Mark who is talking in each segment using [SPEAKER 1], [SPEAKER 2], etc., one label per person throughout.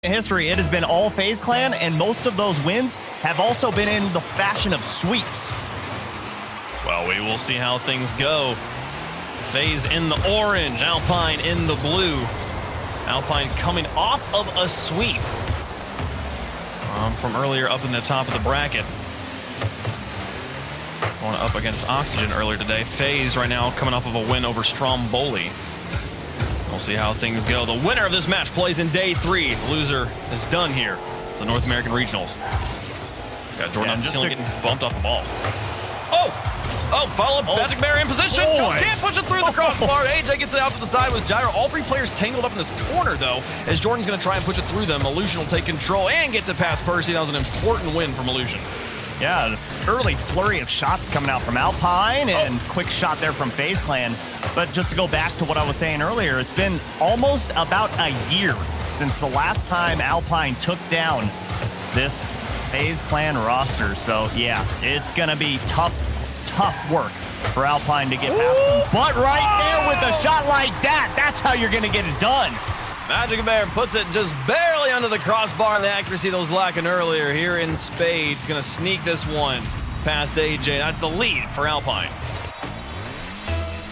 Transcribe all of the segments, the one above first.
[SPEAKER 1] history, it has been all FaZe Clan, and most of those wins have also been in the fashion of sweeps.
[SPEAKER 2] Well, we will see how things go. FaZe in the orange, Alpine in the blue. Alpine coming off of a sweep from earlier up in the top of the bracket. Going up against Oxygen earlier today. FaZe right now coming off of a win over Stromboli. We'll see how things go. The winner of this match plays in day 3. The loser is done here. The North American Regionals. Got Jordan on the ceiling getting bumped off the ball. Followed Magic Bear in position. Can't push it through the crossbar. AJ gets it out to the side with Gyro. All 3 players tangled up in this corner, though, as Jordan's going to try and push it through them. Illusion will take control and gets it past Percy. That was an important win from Illusion.
[SPEAKER 1] Yeah, early flurry of shots coming out from Alpine and quick shot there from FaZe Clan. But just to go back to what I was saying earlier, it's been almost about a year since the last time Alpine took down this FaZe Clan roster. So yeah, it's gonna be tough work for Alpine to get past them. But right there with a shot like that, that's how you're gonna get it done.
[SPEAKER 2] Magic Bear puts it just barely under the crossbar. The accuracy that was lacking earlier here in spades. Gonna sneak this one past AJ. That's the lead for Alpine.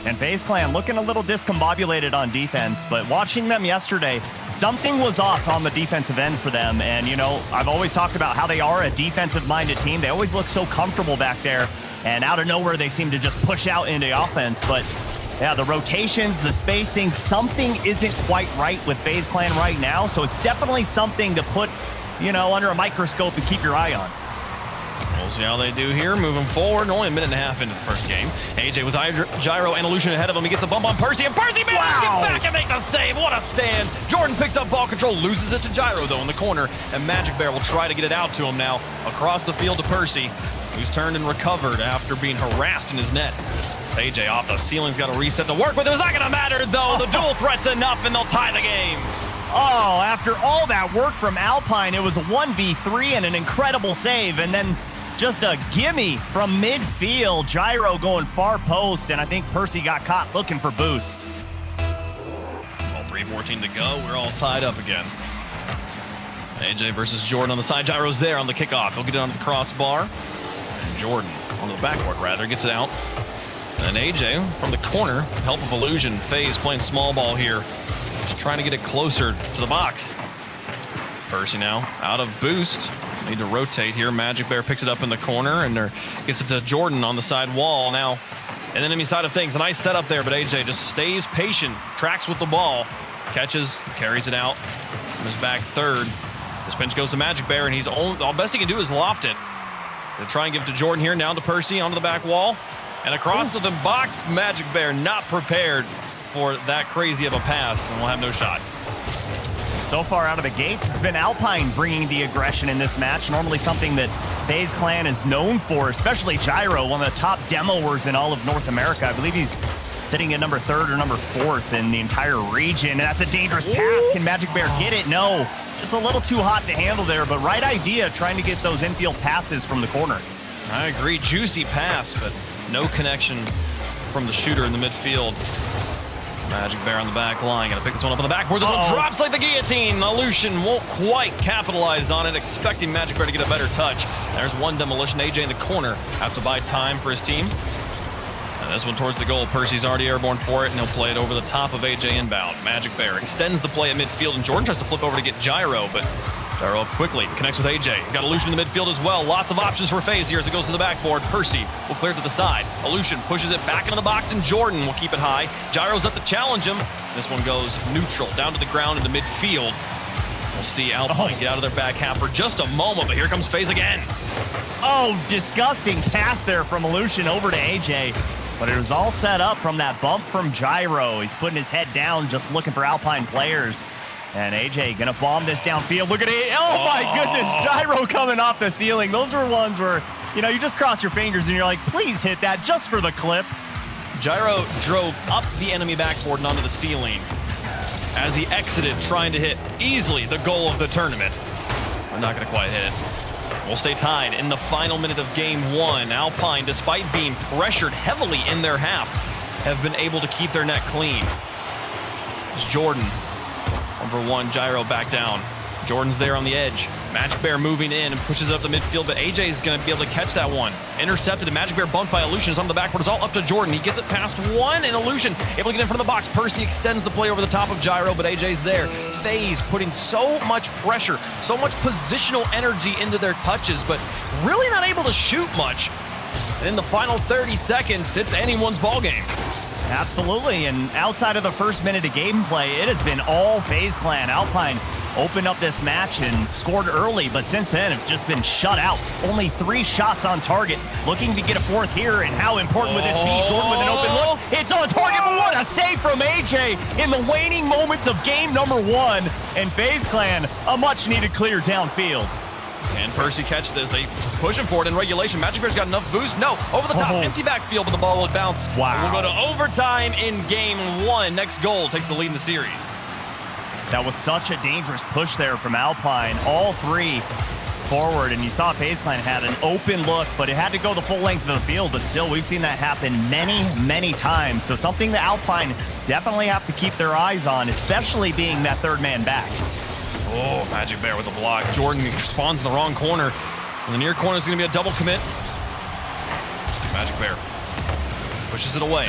[SPEAKER 1] And FaZe Clan looking a little discombobulated on defense, but watching them yesterday, something was off on the defensive end for them. And, you know, I've always talked about how they are a defensive-minded team. They always look so comfortable back there, and out of nowhere, they seem to just push out into offense. But yeah, the rotations, the spacing, something isn't quite right with FaZe Clan right now. So it's definitely something to put, you know, under a microscope and keep your eye on.
[SPEAKER 2] We'll see how they do here moving forward. Only a minute and a half into the first game. AJ with Gyro and Illusion ahead of him. He gets the bump on Percy, and Percy manages to get back and make the save. What a stand. Jordan picks up ball control, loses it to Gyro, though, in the corner, and Magic Bear will try to get it out to him now. Across the field to Percy, who's turned and recovered after being harassed in his net. AJ off the ceiling's got to reset to work with. It's not going to matter, though. The dual threat's enough, and they'll tie the game.
[SPEAKER 1] Oh, after all that work from Alpine, it was a 1v3 and an incredible save, and then just a gimme from midfield. Gyro going far post, and I think Percy got caught looking for boost.
[SPEAKER 2] Well, 3:14 to go. We're all tied up again. AJ versus Jordan on the side. Gyro's there on the kickoff. He'll get it onto the crossbar. And Jordan on the backboard, rather, gets it out. And AJ from the corner, help of Illusion. FaZe playing small ball here. Just trying to get it closer to the box. Percy now out of boost. Need to rotate here. Magic Bear picks it up in the corner and gets it to Jordan on the side wall now. And enemy side of things, a nice setup there, but AJ just stays patient, tracks with the ball, catches, carries it out from his back third. This pinch goes to Magic Bear, and all best he can do is loft it. They'll try and give it to Jordan here, down to Percy, onto the back wall. And across to the box, Magic Bear not prepared for that crazy of a pass, and will have no shot.
[SPEAKER 1] So far out of the gates, it's been Alpine bringing the aggression in this match. Normally something that FaZe Clan is known for, especially Gyro, one of the top demoers in all of North America. I believe he's sitting at number 3rd or number 4th in the entire region. And that's a dangerous pass. Can Magic Bear get it? No. Just a little too hot to handle there, but right idea trying to get those infield passes from the corner.
[SPEAKER 2] I agree. Juicy pass, but no connection from the shooter in the midfield. Magic Bear on the back line. Gotta pick this one up on the backboard. This one drops like the guillotine. Illusion won't quite capitalize on it, expecting Magic Bear to get a better touch. There's one demolition. AJ in the corner. Have to buy time for his team. And this one towards the goal. Percy's already airborne for it, and he'll play it over the top of AJ inbound. Magic Bear extends the play at midfield, and Jordan tries to flip over to get Gyro, but Gyro up quickly, connects with AJ. He's got Illusion in the midfield as well. Lots of options for FaZe here as it goes to the backboard. Percy will clear to the side. Illusion pushes it back into the box, and Jordan will keep it high. Gyro's up to challenge him. This one goes neutral, down to the ground into midfield. We'll see Alpine get out of their back half for just a moment, but here comes FaZe again.
[SPEAKER 1] Oh, disgusting pass there from Illusion over to AJ. But it was all set up from that bump from Gyro. He's putting his head down, just looking for Alpine players. And AJ gonna bomb this downfield. Look at it. Oh my goodness, Gyro coming off the ceiling. Those were ones where, you know, you just cross your fingers and you're like, please hit that just for the clip.
[SPEAKER 2] Gyro drove up the enemy backboard and onto the ceiling as he exited, trying to hit easily the goal of the tournament. I'm not gonna quite hit it. We'll stay tied in the final minute of game 1. Alpine, despite being pressured heavily in their half, have been able to keep their net clean. It's Jordan. Number 1, Gyro back down. Jordan's there on the edge. Magic Bear moving in and pushes up the midfield, but AJ is going to be able to catch that one. Intercepted, and Magic Bear bumped by Illusion. Is on the backboard. It's all up to Jordan. He gets it past one, and Illusion able to get in front of the box. Percy extends the play over the top of Gyro, but AJ's there. FaZe putting so much pressure, so much positional energy into their touches, but really not able to shoot much. And in the final 30 seconds, it's anyone's ball game.
[SPEAKER 1] Absolutely, and outside of the first minute of gameplay, it has been all FaZe Clan. Alpine opened up this match and scored early, but since then have just been shut out. Only 3 shots on target. Looking to get a 4th here, and how important would this be? Jordan with an open look. It's on target, but what a save from AJ in the waning moments of game number 1. And FaZe Clan, a much-needed clear downfield.
[SPEAKER 2] And Percy catches this. They push him forward in regulation. Magic Bear's got enough boost. No, over the top, empty backfield, but the ball will bounce.
[SPEAKER 1] Wow.
[SPEAKER 2] And we'll go to overtime in game 1. Next goal takes the lead in the series.
[SPEAKER 1] That was such a dangerous push there from Alpine. All 3 forward, and you saw FaZe Clan had an open look, but it had to go the full length of the field. But still, we've seen that happen many, many times. So something that Alpine definitely have to keep their eyes on, especially being that 3rd man back.
[SPEAKER 2] Oh, Magic Bear with a block. Jordan spawns in the wrong corner. In the near corner is going to be a double commit. Magic Bear pushes it away.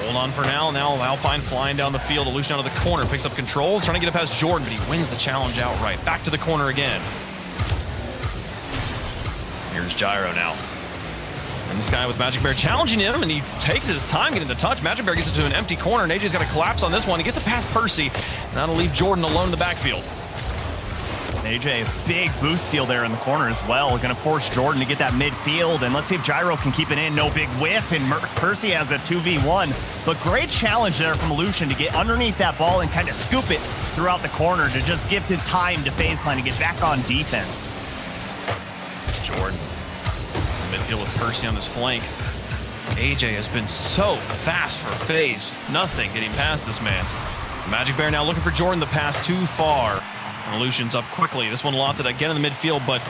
[SPEAKER 2] Hold on for now. Now Alpine flying down the field. Illusion out of the corner. Picks up control. Trying to get it past Jordan, but he wins the challenge outright. Back to the corner again. Here's Gyro now. And this guy with Magic Bear challenging him, and he takes his time getting the touch. Magic Bear gets it to an empty corner, and AJ's got to collapse on this one. He gets it past Percy, and that'll leave Jordan alone in the backfield.
[SPEAKER 1] AJ, big boost steal there in the corner as well. Going to force Jordan to get that midfield, and let's see if Gyro can keep it in. No big whiff, and Percy has a 2v1. But great challenge there from Illusion to get underneath that ball and kind of scoop it throughout the corner to just give it time to FaZe Clan to get back on defense.
[SPEAKER 2] Jordan. Midfield with Percy on this flank. AJ has been so fast for FaZe. Nothing getting past this man. Magic Bear now looking for Jordan. The pass too far. And Illusion's up quickly. This one lofted again in the midfield, but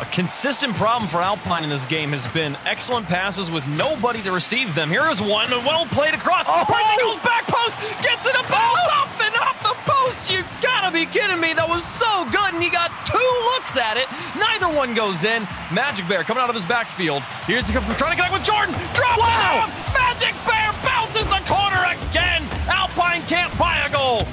[SPEAKER 2] a consistent problem for Alpine in this game has been excellent passes with nobody to receive them. Here is one, well played across. Percy goes back post, gets it off and off the post. You gotta be kidding me. That was so good, and he got 2 looks at it. Neither one goes in. Magic Bear coming out of his backfield. Here's trying to connect with Jordan. Drop down. Magic Bear bounces the corner again. Alpine can't buy a goal.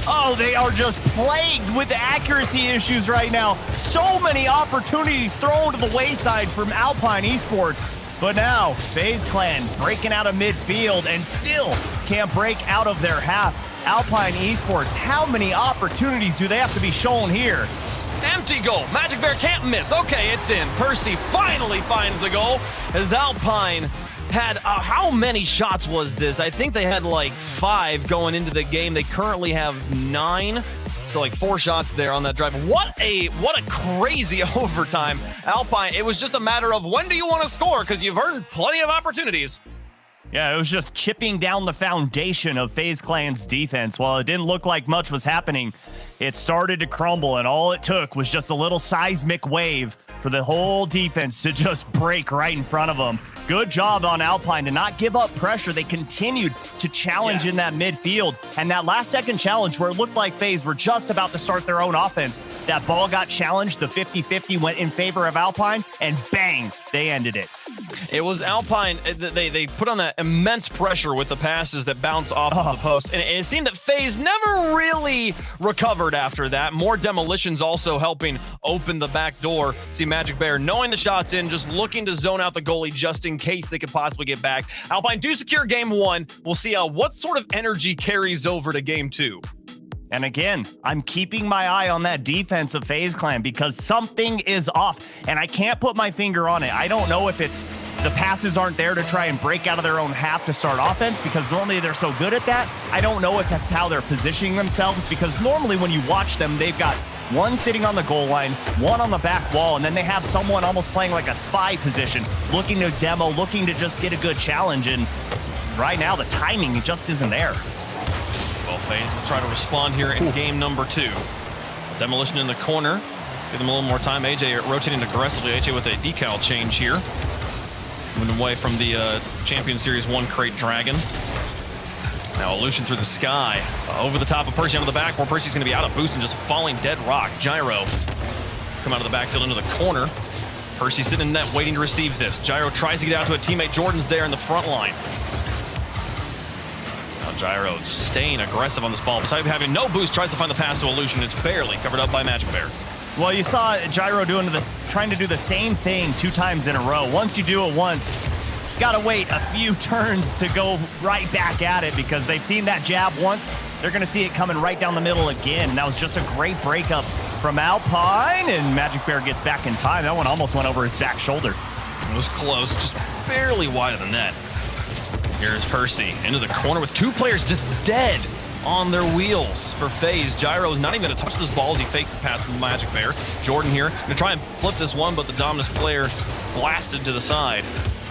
[SPEAKER 1] Oh, they are just plagued with accuracy issues right now. So many opportunities thrown to the wayside from Alpine Esports. But now, FaZe Clan breaking out of midfield and still can't break out of their half. Alpine Esports, how many opportunities do they have to be shown here?
[SPEAKER 2] Empty goal. Magic Bear can't miss. Okay, it's in. Percy finally finds the goal as Alpine had, how many shots was this? I think they had like 5 going into the game. They currently have 9. So like 4 shots there on that drive. What a crazy overtime. Alpine, it was just a matter of when do you want to score, because you've earned plenty of opportunities.
[SPEAKER 1] Yeah, it was just chipping down the foundation of FaZe Clan's defense. While it didn't look like much was happening, it started to crumble, and all it took was just a little seismic wave for the whole defense to just break right in front of them. Good job on Alpine to not give up pressure. They continued to challenge in that midfield. And that last second challenge where it looked like FaZe were just about to start their own offense, that ball got challenged. The 50-50 went in favor of Alpine, and bang, they ended it.
[SPEAKER 2] It was Alpine. They put on that immense pressure with the passes that bounce off of the post. And it seemed that FaZe never really recovered after that. More demolitions also helping open the back door. See Magic Bear knowing the shot's in, just looking to zone out the goalie just in case they could possibly get back. Alpine do secure game 1. We'll see what sort of energy carries over to game 2.
[SPEAKER 1] And again, I'm keeping my eye on that defense of FaZe Clan because something is off, and I can't put my finger on it. I don't know if it's the passes aren't there to try and break out of their own half to start offense, because normally they're so good at that. I don't know if that's how they're positioning themselves, because normally when you watch them, they've got one sitting on the goal line, one on the back wall, and then they have someone almost playing like a spy position, looking to demo, looking to just get a good challenge, and right now the timing just isn't there.
[SPEAKER 2] Well, FaZe will try to respond here in game number 2. Demolition in the corner. Give them a little more time. AJ rotating aggressively. AJ with a decal change here. Moving away from the Champion Series 1 crate Dragon. Now Illusion through the sky, over the top of Percy onto the backboard. Percy's gonna be out of boost and just falling dead rock. Gyro come out of the backfield into the corner. Percy sitting in net waiting to receive this. Gyro tries to get out to a teammate. Jordan's there in the front line. Now Gyro just staying aggressive on this ball. Besides having no boost, tries to find the pass to Illusion. It's barely covered up by Magic Bear.
[SPEAKER 1] Well, you saw Gyro trying to do the same thing 2 times in a row. Once you do it once, gotta wait a few turns to go right back at it because they've seen that jab once. They're gonna see it coming right down the middle again. And that was just a great breakup from Alpine, and Magic Bear gets back in time. That one almost went over his back shoulder.
[SPEAKER 2] It was close, just barely wide of the net. Here's Percy into the corner with 2 players just dead on their wheels for FaZe. Gyro's not even gonna touch this ball as he fakes the pass from Magic Bear. Jordan here, gonna try and flip this one, but the Dominus player blasted to the side.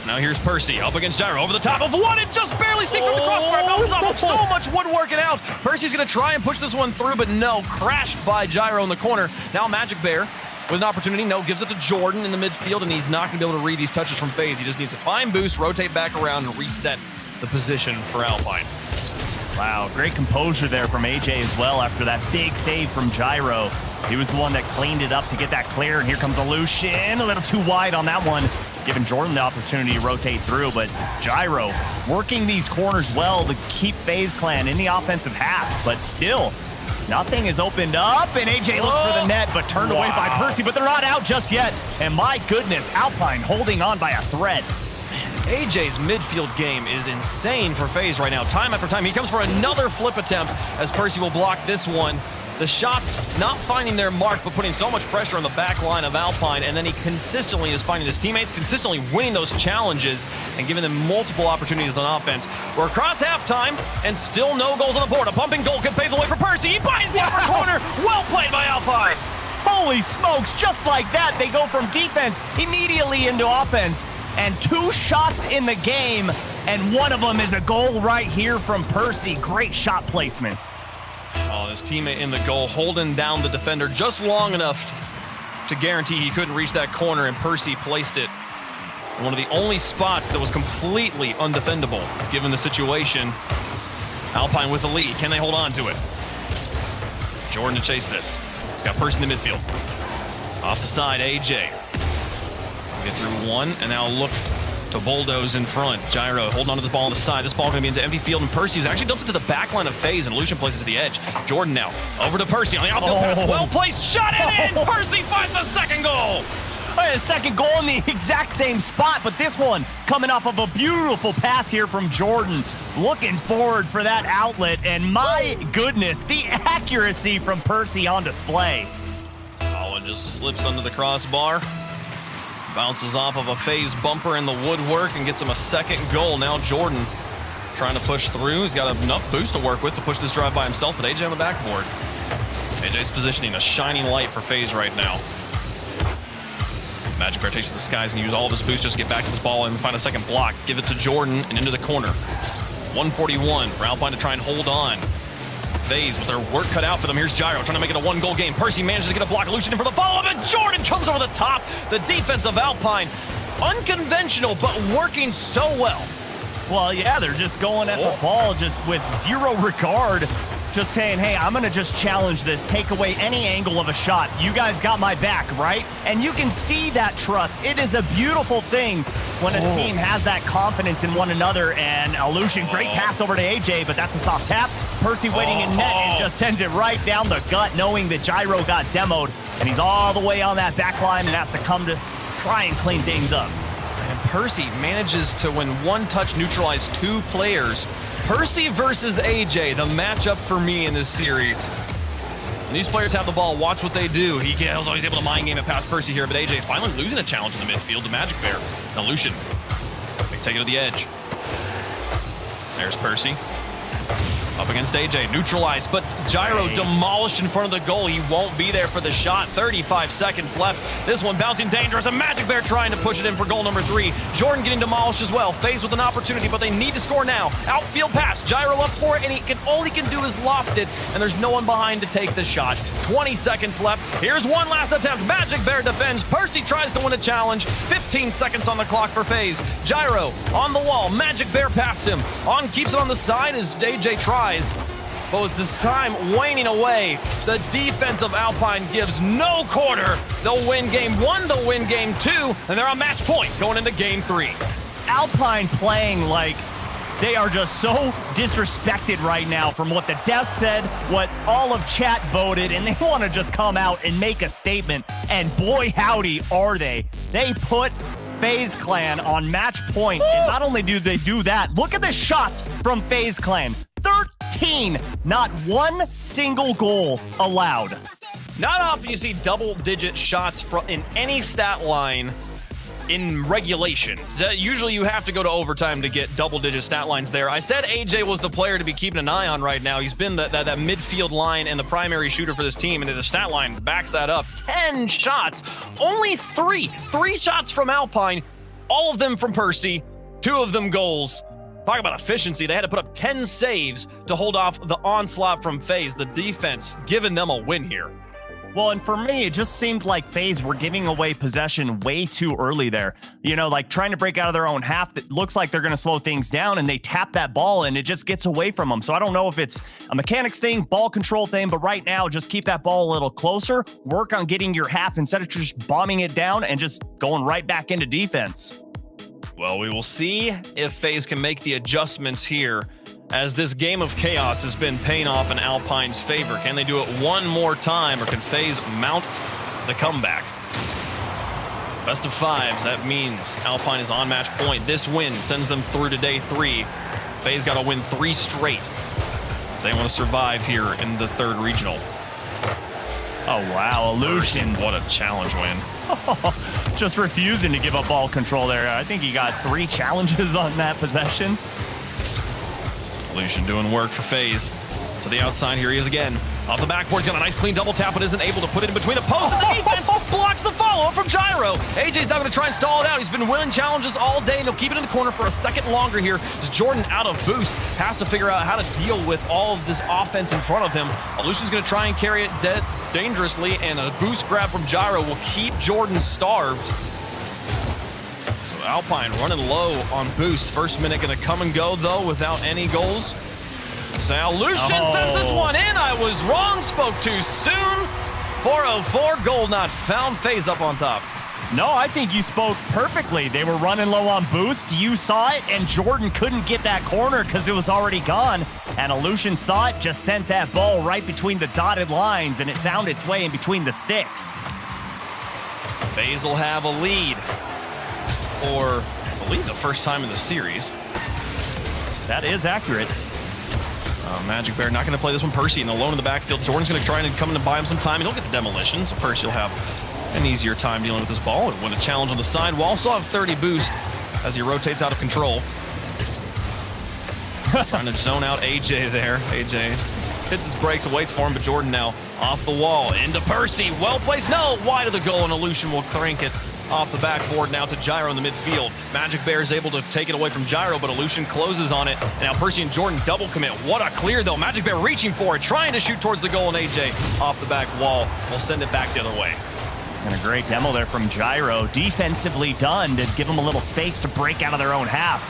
[SPEAKER 2] Now here's Percy up against Gyro over the top of one. It just barely sneaks over the crossbar. Bounces off of so much wood working out. Percy's gonna try and push this one through, but no, crashed by Gyro in the corner. Now Magic Bear with an opportunity. No, gives it to Jordan in the midfield, and he's not gonna be able to read these touches from FaZe. He just needs to find boost, rotate back around, and reset the position for Alpine.
[SPEAKER 1] Wow, great composure there from AJ as well after that big save from Gyro. He was the one that cleaned it up to get that clear, and here comes Illusion, a little too wide on that one, giving Jordan the opportunity to rotate through, but Gyro working these corners well to keep FaZe Clan in the offensive half, but still, nothing is opened up, and AJ looks for the net, but turned away by Percy, but they're not out just yet, and my goodness, Alpine holding on by a thread.
[SPEAKER 2] AJ's midfield game is insane for FaZe right now. Time after time, he comes for another flip attempt as Percy will block this one. The shots not finding their mark, but putting so much pressure on the back line of Alpine, and then he consistently is finding his teammates, consistently winning those challenges and giving them multiple opportunities on offense. We're across halftime, and still no goals on the board. A pumping goal could pave the way for Percy. He finds the upper corner. Well played by Alpine.
[SPEAKER 1] Holy smokes, just like that, they go from defense immediately into offense. And 2 shots in the game, and one of them is a goal right here from Percy. Great shot placement.
[SPEAKER 2] Oh, his teammate in the goal, holding down the defender just long enough to guarantee he couldn't reach that corner, and Percy placed it in one of the only spots that was completely undefendable, given the situation. Alpine with the lead. Can they hold on to it? Jordan to chase this. He's got Percy in the midfield. Off the side, AJ. Get through one, and now look to bulldoze in front. Gyro holding onto the ball on the side. This ball going to be into empty field, and Percy's actually dumped it to the back line of FaZe, and Lucian plays it to the edge. Jordan now over to Percy on the outfield pass. Well placed, shot it in! Percy finds a second goal!
[SPEAKER 1] A second goal in the exact same spot, but this one coming off of a beautiful pass here from Jordan. Looking forward for that outlet, and my goodness, the accuracy from Percy on display.
[SPEAKER 2] Oh, and just slips under the crossbar. Bounces off of a FaZe bumper in the woodwork and gets him a second goal. Now Jordan trying to push through. He's got enough boost to work with to push this drive by himself, but AJ on the backboard. AJ's positioning a shining light for FaZe right now. Magic Bear takes to the skies and use all of his boost just to get back to this ball and find a second block. Give it to Jordan and into the corner. 141 for Alpine to try and hold on. FaZe with their work cut out for them. Here's Gyro trying to make it a 1-goal game. Percy manages to get a block. Lucian in for the follow-up, and Jordan comes over the top. The defense of Alpine, unconventional, but working so well.
[SPEAKER 1] Well, yeah, they're just going at the ball just with zero regard. Just saying, hey, I'm going to just challenge this, take away any angle of a shot. You guys got my back, right? And you can see that trust. It is a beautiful thing when a team has that confidence in one another. And Illusion, great pass over to AJ, but that's a soft tap. Percy waiting in net and just sends it right down the gut, knowing that Gyro got demoed. And he's all the way on that back line and has to come to try and clean things up.
[SPEAKER 2] And Percy manages to, when one touch, neutralize 2 players. Percy versus AJ, the matchup for me in this series. When these players have the ball, watch what they do. He was always able to mind game it past Percy here, but AJ finally losing a challenge in the midfield to Magic Bear. Now Lucian, they take it to the edge. There's Percy. Up against AJ, neutralized, but Gyro demolished in front of the goal. He won't be there for the shot. 35 seconds left. This one bouncing dangerous. A Magic Bear trying to push it in for goal number 3. Jordan getting demolished as well. FaZe with an opportunity, but they need to score now. Outfield pass. Gyro up for it, and all he can do is loft it, and there's no one behind to take the shot. 20 seconds left. Here's one last attempt. Magic Bear defends. Percy tries to win a challenge. 15 seconds on the clock for FaZe. Gyro on the wall. Magic Bear past him. On keeps it on the side as AJ tries. But with this time waning away, the defense of Alpine gives no quarter. They'll win game 1, they'll win game 2, and they're on match point going into game 3.
[SPEAKER 1] Alpine playing like they are just so disrespected right now from what the devs said, what all of chat voted, and they want to just come out and make a statement. And boy, howdy, are they. They put FaZe Clan on match point. And not only do they do that, look at the shots from FaZe Clan. 13, not one single goal allowed.
[SPEAKER 2] Not often you see double-digit shots in any stat line in regulation. Usually you have to go to overtime to get double-digit stat lines there. I said AJ was the player to be keeping an eye on right now. He's been that midfield line and the primary shooter for this team, and the stat line backs that up. 10 shots, only 3 shots from Alpine, all of them from Percy, 2 of them goals. Talk about efficiency. They had to put up 10 saves to hold off the onslaught from FaZe. The defense giving them a win here.
[SPEAKER 1] Well, and for me, it just seemed like FaZe were giving away possession way too early there. You know, like trying to break out of their own half. That looks like they're going to slow things down, and they tap that ball, and it just gets away from them. So I don't know if it's a mechanics thing, ball control thing, but right now, just keep that ball a little closer. Work on getting your half instead of just bombing it down and just going right back into defense.
[SPEAKER 2] Well, we will see if FaZe can make the adjustments here, as this game of chaos has been paying off in Alpine's favor. Can they do it one more time, or can FaZe mount the comeback? Best of 5s, that means Alpine is on match point. This win sends them through to day 3. FaZe got to win 3 straight if they want to survive here in the 3rd regional.
[SPEAKER 1] Oh, wow, Illusion.
[SPEAKER 2] What a challenge win.
[SPEAKER 1] Just refusing to give up ball control there. I think he got 3 challenges on that possession.
[SPEAKER 2] Illusion doing work for FaZe. To the outside, here he is again. Off the backboard, he's got a nice clean double tap, but isn't able to put it in between the posts. And the defense blocks the follow-up from Gyro. AJ's not going to try and stall it out. He's been winning challenges all day, and he'll keep it in the corner for a second longer here. As Jordan, out of boost, has to figure out how to deal with all of this offense in front of him. Illusion's going to try and carry it dangerously, and a boost grab from Gyro will keep Jordan starved. So Alpine running low on boost. First minute going to come and go, though, without any goals. So now Lucian sends this one in. I was wrong, spoke too soon. 404, goal not found. FaZe up on top.
[SPEAKER 1] No, I think you spoke perfectly. They were running low on boost. You saw it, and Jordan couldn't get that corner because it was already gone. And Illusion saw it, just sent that ball right between the dotted lines, and it found its way in between the sticks.
[SPEAKER 2] FaZe will have a lead for, I believe, the first time in the series.
[SPEAKER 1] That is accurate.
[SPEAKER 2] Magic Bear not going to play this one. Percy in the alone in the backfield. Jordan's going to try and come in to buy him some time. He'll get the demolition, so Percy will have an easier time dealing with this ball and win a challenge on the side. Will also have 30 boost as he rotates out of control. Trying to zone out AJ there. AJ hits his brakes, waits for him, but Jordan now off the wall. Into Percy. Well placed. No, wide of the goal, and Illusion will crank it off the backboard now to Gyro in the midfield. Magic Bear is able to take it away from Gyro, but Illusion closes on it. And now Percy and Jordan double commit. What a clear, though. Magic Bear reaching for it, trying to shoot towards the goal, and AJ off the back wall will send it back the other way.
[SPEAKER 1] And a great demo there from Gyro. Defensively done to give them a little space to break out of their own half.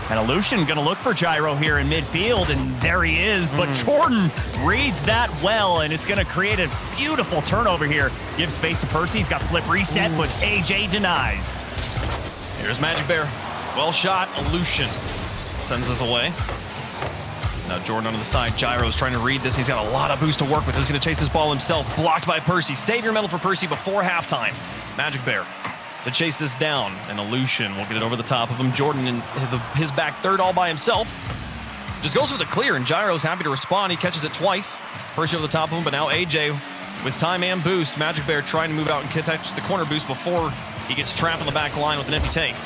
[SPEAKER 1] And Illusion going to look for Gyro here in midfield, and there he is. But Jordan reads that well, and it's going to create a beautiful turnover here. Give space to Percy. He's got flip reset, but AJ denies.
[SPEAKER 2] Here's Magic Bear. Well shot. Illusion sends this away. Now Jordan onto the side. Gyro's trying to read this. He's got a lot of boost to work with. He's going to chase this ball himself. Blocked by Percy. Save your medal for Percy before halftime. Magic Bear to chase this down. And Illusion will get it over the top of him. Jordan in his back third all by himself. Just goes for the clear, and Gyro's happy to respond. He catches it twice. Percy over the top of him, but now AJ with time and boost. Magic Bear trying to move out and catch the corner boost before he gets trapped on the back line with an empty tank.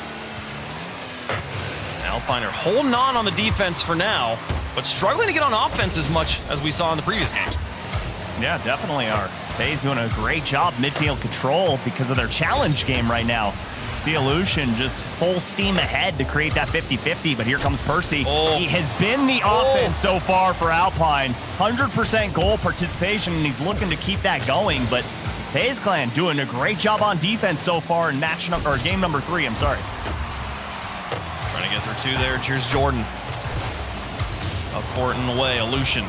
[SPEAKER 2] Alpine are holding on the defense for now. but struggling to get on offense as much as we saw in the previous games.
[SPEAKER 1] Yeah, definitely are. FaZe doing a great job midfield control because of their challenge game right now. See Illusion just full steam ahead to create that 50-50, but here comes Percy.
[SPEAKER 2] Oh.
[SPEAKER 1] He has been the offense so far for Alpine. 100% goal participation, and he's looking to keep that going, but FaZe Clan doing a great job on defense so far in game number 3, I'm sorry.
[SPEAKER 2] Trying to get through 2 there. Here's Jordan. Up for it and away. Illusion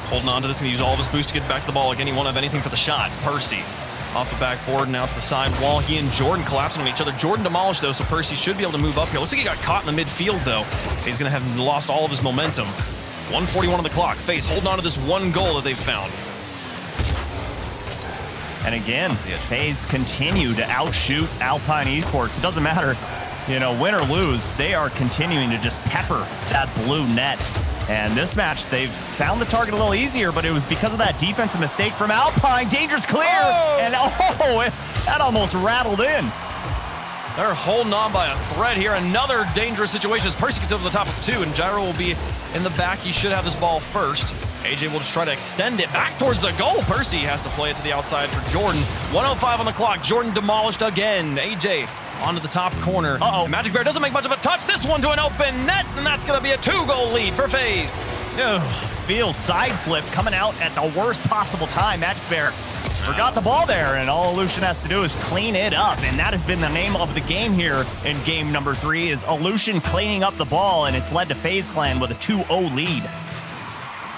[SPEAKER 2] holding on to this, gonna use all of his boost to get back to the ball. Like anyone have anything for the shot. Percy off the backboard and out to the side wall. He and Jordan collapsing on each other. Jordan demolished though, so Percy should be able to move up here. Looks like he got caught in the midfield though. He's gonna have lost all of his momentum. 1:41 on the clock. FaZe holding on to this one goal that they've found.
[SPEAKER 1] And again, FaZe continue to outshoot Alpine Esports. It doesn't matter, you know, win or lose, they are continuing to just pepper that blue net. And this match, they've found the target a little easier, but it was because of that defensive mistake from Alpine. Dangerous clear, and that almost rattled in.
[SPEAKER 2] They're holding on by a thread here. Another dangerous situation as Percy gets over the top of 2, and Gyro will be in the back. He should have this ball first. AJ will just try to extend it back towards the goal. Percy has to play it to the outside for Jordan. 1:05 on the clock. Jordan demolished again. AJ onto the top corner. And Magic Bear doesn't make much of a touch. This one to an open net, and that's going to be a 2-goal lead for FaZe.
[SPEAKER 1] Feels side flip coming out at the worst possible time. Magic Bear forgot the ball there, and all Illusion has to do is clean it up, and that has been the name of the game here in game number 3 is Illusion cleaning up the ball, and it's led to FaZe Clan with a 2-0 lead.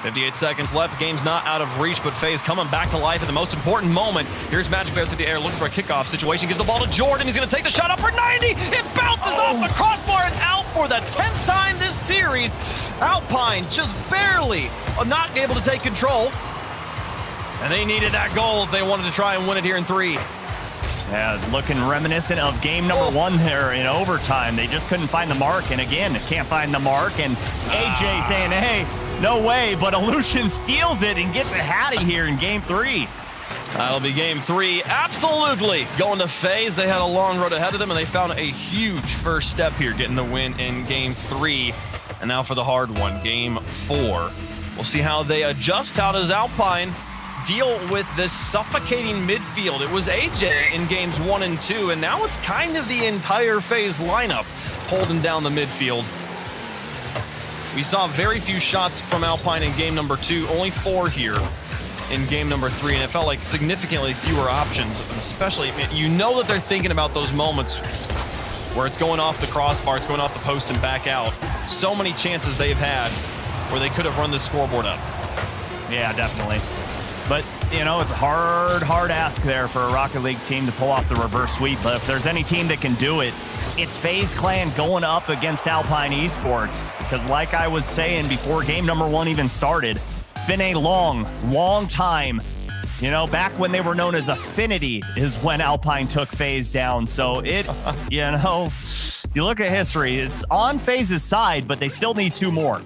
[SPEAKER 2] 58 seconds left. Game's not out of reach, but FaZe coming back to life at the most important moment. Here's Magic Bear through the air, looking for a kickoff situation. Gives the ball to Jordan. He's going to take the shot up for 90. It bounces off the crossbar and out for the 10th time this series. Alpine just barely not able to take control. And they needed that goal if they wanted to try and win it here in 3.
[SPEAKER 1] Yeah, looking reminiscent of game number 1 there in overtime. They just couldn't find the mark, and again, can't find the mark. And AJ saying, hey, no way, but Illusion steals it and gets it out of here in game 3.
[SPEAKER 2] That'll be game 3. Absolutely going to FaZe. They had a long road ahead of them, and they found a huge first step here, getting the win in game 3. And now for the hard one, game 4. We'll see how they adjust. How does Alpine deal with this suffocating midfield? It was AJ in games 1 and 2, and now it's kind of the entire FaZe lineup holding down the midfield. We saw very few shots from Alpine in game number 2, only 4 here in game number 3, and it felt like significantly fewer options, especially, you know that they're thinking about those moments where it's going off the crossbar, it's going off the post and back out. So many chances they've had where they could have run this scoreboard up.
[SPEAKER 1] Yeah, definitely. But, you know, it's a hard ask there for a Rocket League team to pull off the reverse sweep. But if there's any team that can do it, it's FaZe Clan going up against Alpine Esports. Because like I was saying before game number 1 even started, it's been a long time. You know, back when they were known as Affinity is when Alpine took FaZe down. So it, you know, you look at history, it's on FaZe's side, but they still need 2 more.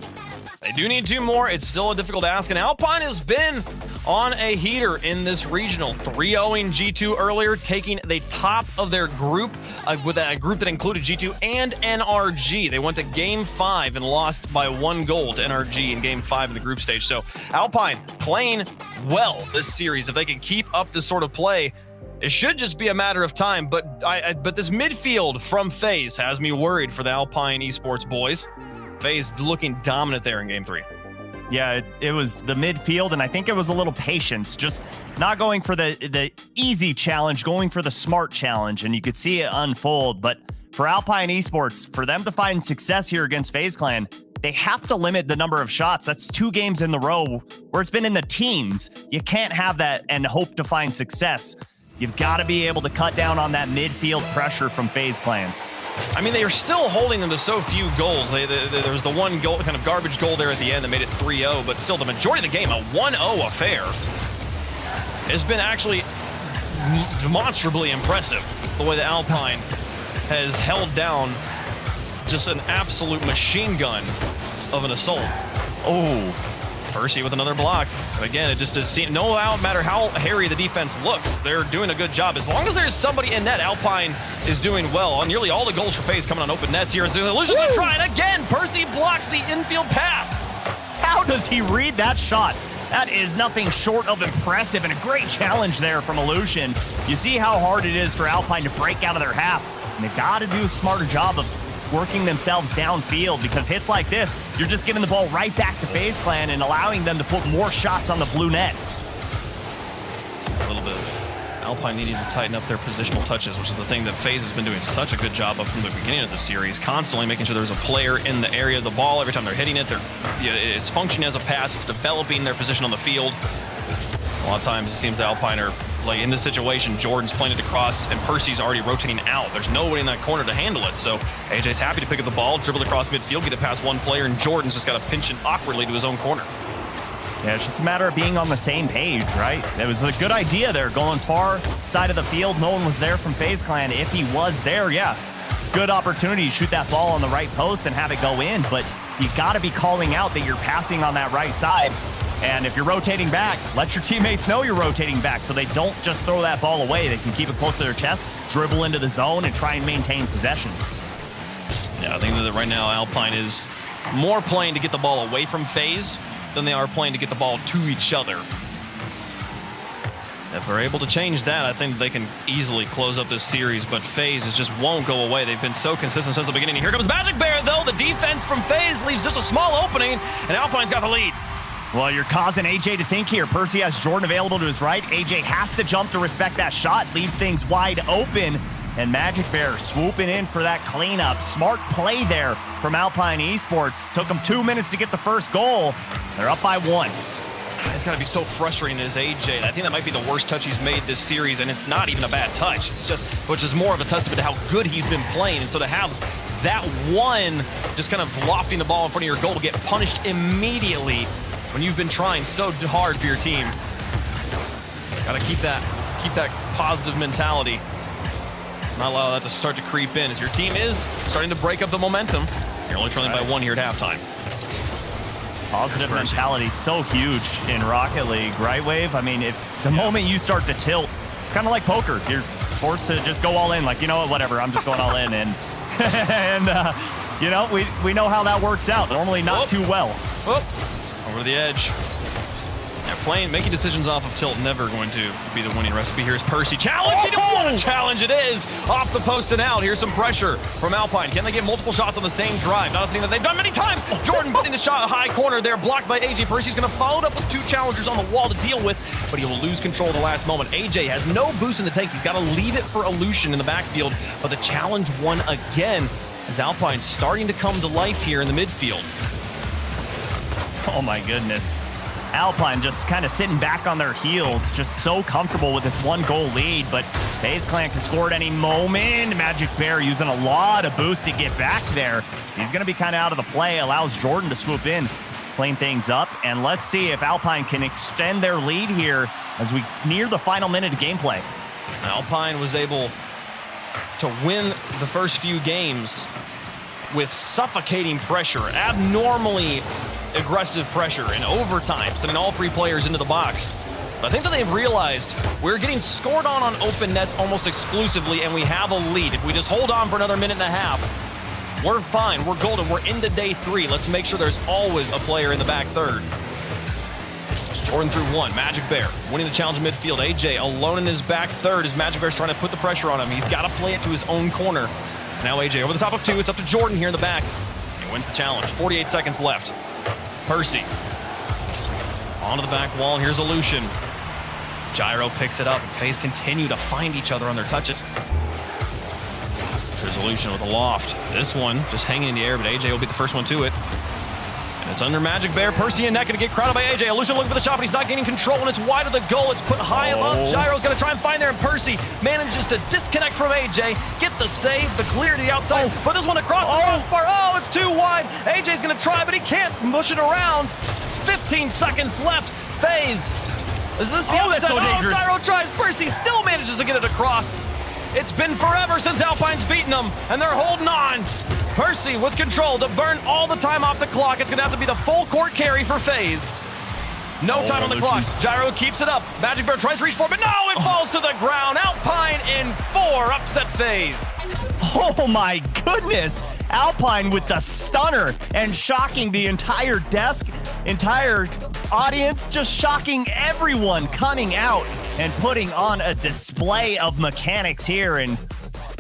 [SPEAKER 2] They do need 2 more. It's still a difficult ask, and Alpine has been on a heater in this regional. 3-0ing G2 earlier, taking the top of their group with a group that included G2 and NRG. They went to game 5 and lost by 1 goal to NRG in game 5 in the group stage. So Alpine playing well this series. If they can keep up this sort of play, it should just be a matter of time. But this midfield from FaZe has me worried for the Alpine Esports boys. FaZe looking dominant there in game 3.
[SPEAKER 1] Yeah, it was the midfield, and I think it was a little patience, just not going for the easy challenge, going for the smart challenge, and you could see it unfold. But for Alpine Esports, for them to find success here against FaZe Clan, they have to limit the number of shots. That's 2 games in the row where it's been in the teens. You can't have that and hope to find success. You've got to be able to cut down on that midfield pressure from FaZe Clan.
[SPEAKER 2] I mean, they are still holding them to so few goals. There was the 1 goal, kind of garbage goal there at the end that made it 3-0, but still the majority of the game, a 1-0 affair, has been actually demonstrably impressive. The way that Alpine has held down just an absolute machine gun of an assault. Oh, Percy with another block. Again, it just seems no matter how hairy the defense looks, they're doing a good job. As long as there's somebody in net, Alpine is doing well. On nearly all the goals for FaZe coming on open nets here. So Illusion's gonna try it again. Percy blocks the infield pass.
[SPEAKER 1] How does he read that shot? That is nothing short of impressive and a great challenge there from Illusion. You see how hard it is for Alpine to break out of their half. And they've got to do a smarter job of working themselves downfield, because hits like this, you're just giving the ball right back to FaZe Clan and allowing them to put more shots on the blue net.
[SPEAKER 2] A little bit. Alpine needing to tighten up their positional touches, which is the thing that FaZe has been doing such a good job of from the beginning of the series, constantly making sure there's a player in the area of the ball. Every time they're hitting it, it's functioning as a pass, it's developing their position on the field. A lot of times it seems that Alpine are like in this situation, Jordan's playing it across and Percy's already rotating out. There's nobody in that corner to handle it. So AJ's happy to pick up the ball, dribble across midfield, get it past one player, and Jordan's just got to pinch it awkwardly to his own corner.
[SPEAKER 1] Yeah, it's just a matter of being on the same page, right? It was a good idea there, going far side of the field. No one was there from FaZe Clan. If he was there, yeah, good opportunity to shoot that ball on the right post and have it go in. But you got to be calling out that you're passing on that right side. And if you're rotating back, let your teammates know you're rotating back so they don't just throw that ball away. They can keep it close to their chest, dribble into the zone, and try and maintain possession.
[SPEAKER 2] Yeah, I think that right now Alpine is more playing to get the ball away from FaZe than they are playing to get the ball to each other. If they're able to change that, I think they can easily close up this series, but FaZe just won't go away. They've been so consistent since the beginning. Here comes Magic Bear, though. The defense from FaZe leaves just a small opening, and Alpine's got the lead.
[SPEAKER 1] Well, you're causing AJ to think here. Percy has Jordan available to his right. AJ has to jump to respect that shot, leaves things wide open. And Magic Bear swooping in for that cleanup. Smart play there from Alpine Esports. Took them 2 minutes to get the first goal. They're up by 1.
[SPEAKER 2] It's got to be so frustrating as AJ. I think that might be the worst touch he's made this series, and it's not even a bad touch. It's just, which is more of a testament to how good he's been playing. And so to have that one just kind of lofting the ball in front of your goal get punished immediately when you've been trying so hard for your team. Got to keep that positive mentality. Not allow that to start to creep in, as your team is starting to break up the momentum. You're only trailing by 1 here at halftime.
[SPEAKER 1] Positive mentality so huge in Rocket League, right, Wave? I mean, if the moment you start to tilt, it's kind of like poker. You're forced to just go all in, like, you know what, whatever, I'm just going all in. And, you know, we know how that works out. Normally not too well.
[SPEAKER 2] Whoop. Over the edge. Yeah, making decisions off of tilt, never going to be the winning recipe. Here's Percy. Challenge! What a challenge it is! Off the post and out. Here's some pressure from Alpine. Can they get multiple shots on the same drive? Not a thing that they've done many times. Jordan putting the shot high corner there, blocked by AJ. Percy's going to follow it up with 2 challengers on the wall to deal with, but he will lose control at the last moment. AJ has no boost in the tank. He's got to leave it for Illusion in the backfield, but the challenge won again as Alpine's starting to come to life here in the midfield.
[SPEAKER 1] Oh my goodness. Alpine just kind of sitting back on their heels, just so comfortable with this 1-goal lead, but FaZe Clan can score at any moment. Magic Bear using a lot of boost to get back there. He's going to be kind of out of the play, allows Jordan to swoop in, clean things up, and let's see if Alpine can extend their lead here as we near the final minute of gameplay.
[SPEAKER 2] Alpine was able to win the first few games with suffocating pressure, abnormally aggressive pressure in overtime, sending all 3 players into the box. But I think that they've realized we're getting scored on open nets almost exclusively, and we have a lead. If we just hold on for another minute and a half, we're fine, we're golden, we're into day 3. Let's make sure there's always a player in the back third. Jordan through 1, Magic Bear winning the challenge in midfield. AJ alone in his back third as Magic Bear's trying to put the pressure on him. He's got to play it to his own corner. Now AJ over the top of 2, it's up to Jordan here in the back. He wins the challenge, 48 seconds left. Percy onto the back wall. Here's Illusion. Gyro picks it up. FaZe continue to find each other on their touches. There's Illusion with a loft. This one just hanging in the air, but AJ will be the first one to it. And it's under Magic Bear. Percy and Neck going to get crowded by AJ. Illusion looking for the shot, but he's not gaining control, and it's wide of the goal. It's put high above. Gyro's going to try and find there, and Percy manages to disconnect from AJ, get the save, the clear to the outside, put this one across the crossbar. Oh, it's too wide. AJ's going to try, but he can't push it around. 15 seconds left. FaZe. Is this the
[SPEAKER 1] that's so dangerous.
[SPEAKER 2] Gyro tries. Percy still manages to get it across. It's been forever since Alpine's beaten them, and they're holding on. Percy with control to burn all the time off the clock. It's going to have to be the full court carry for FaZe. No time on the clock. Gyro keeps it up. Magic Bear tries to reach for it, but no, it falls to the ground. Alpine in 4, upset FaZe.
[SPEAKER 1] Oh my goodness. Alpine with the stunner and shocking the entire desk. entire audience just shocking everyone, coming out and putting on a display of mechanics here. And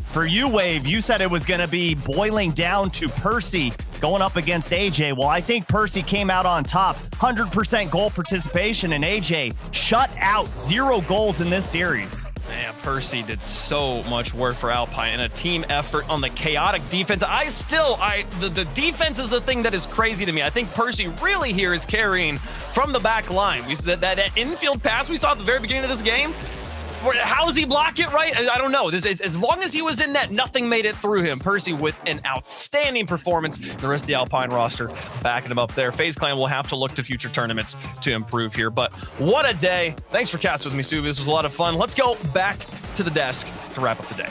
[SPEAKER 1] for you, Wave, you said it was going to be boiling down to Percy going up against AJ. Well, I think Percy came out on top. 100% goal participation, and AJ shut out 0 goals in this series.
[SPEAKER 2] Man, Percy did so much work for Alpine in a team effort on the chaotic defense. The defense is the thing that is crazy to me. I think Percy really here is carrying from the back line. That infield pass we saw at the very beginning of this game, how does he block it right? I don't know. As long as he was in net, nothing made it through him. Percy with an outstanding performance. The rest of the Alpine roster backing him up there. FaZe Clan will have to look to future tournaments to improve here. But what a day. Thanks for casting with me, Sue. This was a lot of fun. Let's go back to the desk to wrap up the day.